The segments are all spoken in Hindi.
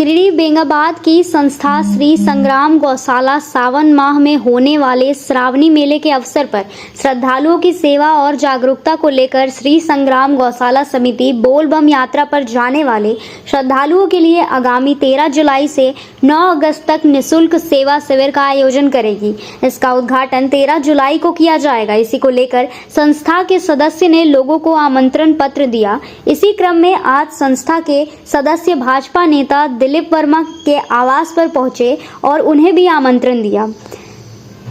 गिरिडीह बेंगाबाद की संस्था श्री संग्राम गौशाला सावन माह में होने वाले श्रावणी मेले के अवसर पर श्रद्धालुओं की सेवा और जागरूकता को लेकर श्री संग्राम गौशाला समिति बोल बम यात्रा पर जाने वाले श्रद्धालुओं के लिए आगामी 13 जुलाई से 9 अगस्त तक निःशुल्क सेवा शिविर का आयोजन करेगी। इसका उद्घाटन 13 जुलाई को किया जाएगा। इसी को लेकर संस्था के सदस्य ने लोगों को आमंत्रण पत्र दिया। इसी क्रम में आज संस्था के सदस्य भाजपा नेता दिलीप वर्मा के आवास पर पहुंचे और उन्हें भी आमंत्रण दिया।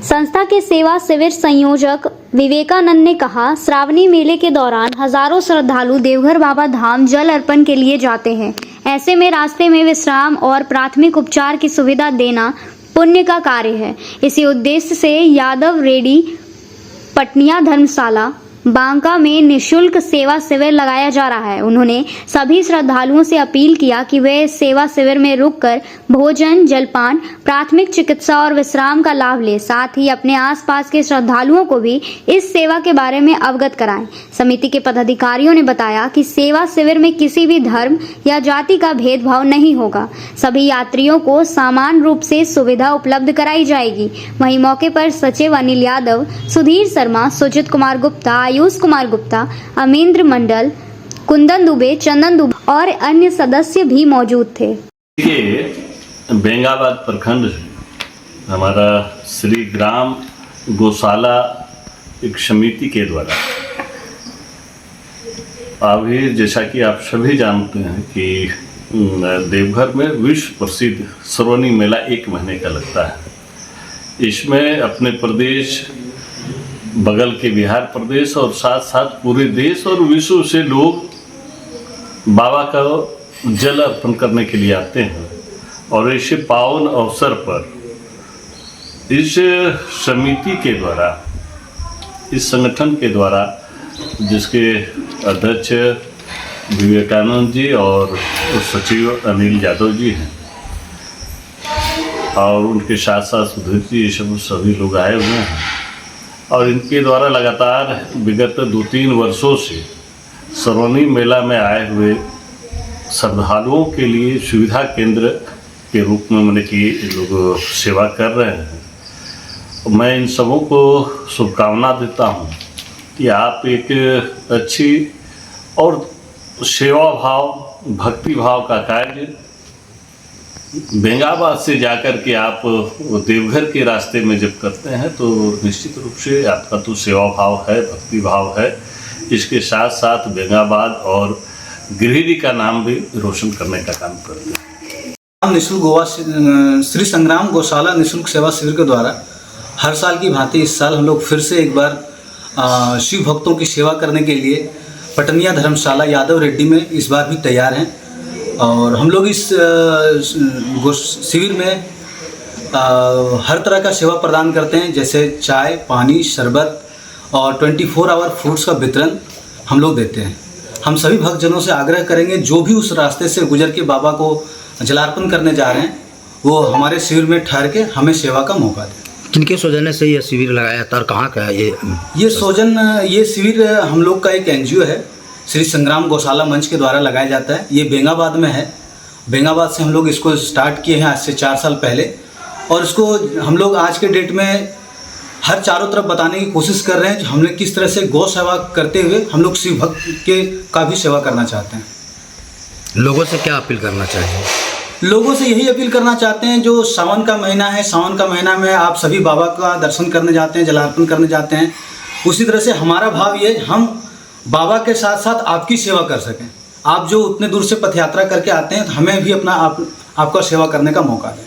संस्था के सेवा शिविर संयोजक विवेकानंद ने कहा, श्रावणी मेले के दौरान हजारों श्रद्धालु देवघर बाबा धाम जल अर्पण के लिए जाते हैं। ऐसे में रास्ते में विश्राम और प्राथमिक उपचार की सुविधा देना पुण्य का कार्य है। इसी उद्देश्य से यादव रेड्डी पटनिया धर्मशाला बांका में निःशुल्क सेवा शिविर लगाया जा रहा है। उन्होंने सभी श्रद्धालुओं से अपील किया कि वे सेवा शिविर में रुककर भोजन, जलपान, प्राथमिक चिकित्सा और विश्राम का लाभ लें। साथ ही अपने आसपास के श्रद्धालुओं को भी इस सेवा के बारे में अवगत कराएं। समिति के पदाधिकारियों ने बताया कि सेवा शिविर में किसी भी धर्म या जाति का भेदभाव नहीं होगा। सभी यात्रियों को समान रूप से सुविधा उपलब्ध कराई जाएगी। वहीं मौके पर सचिव अनिल यादव, सुधीर शर्मा, सुजित कुमार गुप्ता, आयुष कुमार गुप्ता, अमेंद्र मंडल, कुंदन दुबे, चंदन दुबे और अन्य सदस्य भी मौजूद थे। बेंगाबाद प्रखंड से हमारा श्री ग्राम गौशाला एक समिति के द्वारा अभी जैसा कि आप सभी जानते हैं कि देवघर में विश्व प्रसिद्ध श्रावणी मेला 1 महीने का लगता है। इसमें अपने प्रदेश, बगल के बिहार प्रदेश और साथ साथ पूरे देश और विश्व से लोग बाबा का जल अर्पण करने के लिए आते हैं। और ऐसे पावन अवसर पर इस समिति के द्वारा, इस संगठन के द्वारा, जिसके अध्यक्ष विवेकानंद जी और सचिव अनिल यादव जी हैं और उनके साथ साथ सुधीर जी, ये सभी लोग आए हुए हैं। और इनके द्वारा लगातार विगत 2-3 वर्षों से श्रावणी मेला में आए हुए श्रद्धालुओं के लिए सुविधा केंद्र के रूप में मैंने कि लोग सेवा कर रहे हैं। मैं इन सबों को शुभकामना देता हूं कि आप एक अच्छी और सेवा भाव, भक्ति भाव का कार्य बेंगाबाद से जाकर के आप देवघर के रास्ते में जब करते हैं तो निश्चित रूप से आपका तो सेवा भाव है, भक्ति भाव है। इसके साथ साथ बेंगाबाद और गिरिडीह का नाम भी रोशन करने का काम करते हैं। निःशुल्क श्री संग्राम गौशाला निःशुल्क सेवा शिविर के द्वारा हर साल की भांति इस साल हम लोग फिर से एक बार शिव भक्तों की सेवा करने के लिए पटनिया धर्मशाला यादव रेड्डी में इस बार भी तैयार हैं। और हम लोग इस शिविर में हर तरह का सेवा प्रदान करते हैं, जैसे चाय, पानी, शरबत और 24 आवर फूड्स का वितरण हम लोग देते हैं। हम सभी भक्तजनों से आग्रह करेंगे जो भी उस रास्ते से गुजर के बाबा को जलार्पण करने जा रहे हैं वो हमारे शिविर में ठहर के हमें सेवा का मौका दें। किनके सौजन्य से ये शिविर लगाया था और कहाँ का है ये शिविर हम लोग का एक NGO है, श्री संग्राम गौशाला मंच के द्वारा लगाया जाता है। ये बेंगाबाद में है। बेंगाबाद से हम लोग इसको स्टार्ट किए हैं आज से 4 साल पहले और इसको हम लोग आज के डेट में हर चारों तरफ बताने की कोशिश कर रहे हैं। हमने किस तरह से गौ सेवा करते हुए हम लोग शिव भक्त का भी सेवा करना चाहते हैं। लोगों से क्या अपील करना चाहिए? लोगों से यही अपील करना चाहते हैं, जो सावन का महीना है, सावन का महीना में आप सभी बाबा का दर्शन करने जाते हैं, जलार्पण करने जाते हैं। उसी तरह से हमारा भाव ये, हम बाबा के साथ साथ आपकी सेवा कर सकें। आप जो उतने दूर से पथ यात्रा करके आते हैं तो हमें भी आपका सेवा करने का मौका दें।